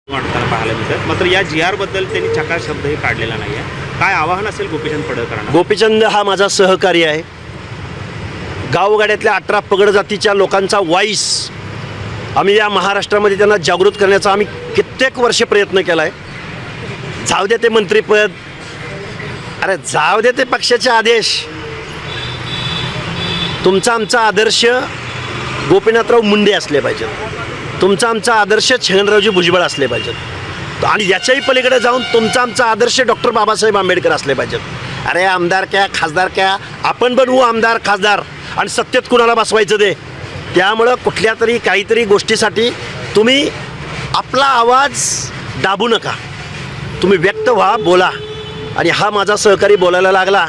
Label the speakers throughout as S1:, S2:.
S1: वाटताना पाहायला मिळतात. मात्र या GR बद्दल त्यांनी चकार शब्दही काढलेला नाही आहे. काय आवाहन असेल गोपीचंद पडळकरांना?
S2: गोपीचंद हा माझा सहकारी आहे. गावगाड्यातल्या 18 पगड जातीच्या लोकांचा वाईस आम्ही या महाराष्ट्रामध्ये त्यांना जागृत करण्याचा आम्ही कित्येक वर्षे प्रयत्न केला आहे. जाऊ दे ते मंत्रिपद, अरे जाऊ दे ते पक्षाचे आदेश. तुमचा आमचा आदर्श गोपीनाथराव मुंडे असले पाहिजेत, तुमचा आमचा आदर्श छगनरावजी भुजबळ असले पाहिजेत आणि याच्याही पलीकडे जाऊन तुमचा आमचा आदर्श डॉक्टर बाबासाहेब आंबेडकर असले पाहिजेत. अरे आमदार क्या खासदार क्या, आपण बनवू आमदार खासदार आणि सत्तेत कुणाला बसवायचं ते. त्यामुळं कुठल्या तरी काहीतरी गोष्टीसाठी तुम्ही आपला आवाज दाबू नका, तुम्ही व्यक्त व्हा, बोला. आणि हा माझा सहकारी बोलायला लागला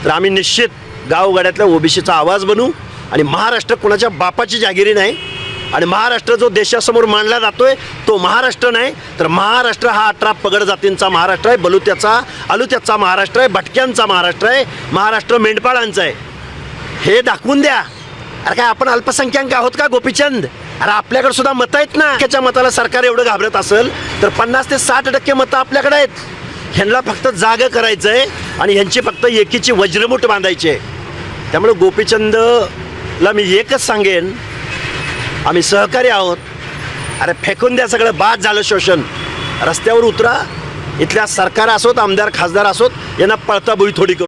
S2: तर आम्ही निश्चित गावगाड्यातल्या ओबीसीचा आवाज बनू. आणि महाराष्ट्र कुणाच्या बापाची जागिरी नाही आणि महाराष्ट्र जो देशासमोर मांडला जातोय तो महाराष्ट्र नाही, तर महाराष्ट्र हा 18 पगड जातींचा महाराष्ट्र आहे, बलुत्याचा अलुत्याचा महाराष्ट्र आहे, भटक्यांचा महाराष्ट्र आहे, महाराष्ट्र मेंढपाळांचा आहे. हे दाखवून द्या. अरे काय आपण अल्पसंख्याक आहोत का गोपीचंद? अरे आपल्याकडे सुद्धा मतं आहेत ना. त्याच्या मताला सरकार एवढं घाबरत असेल तर 50 ते 60% मतं आपल्याकडे आहेत. ह्यांना फक्त जागं करायचं आहे आणि ह्यांची फक्त एकीची वज्रमुठ बांधायची आहे. त्यामुळे गोपीचंदला मी एकच सांगेन, आम्ही सहकारी आहोत. अरे फेकून द्या सगळं, बाद झालं शोषण. रस्त्यावर उतरा, इथल्या सरकार असोत, आमदार खासदार असोत, यांना पळता बुई थोडी करू.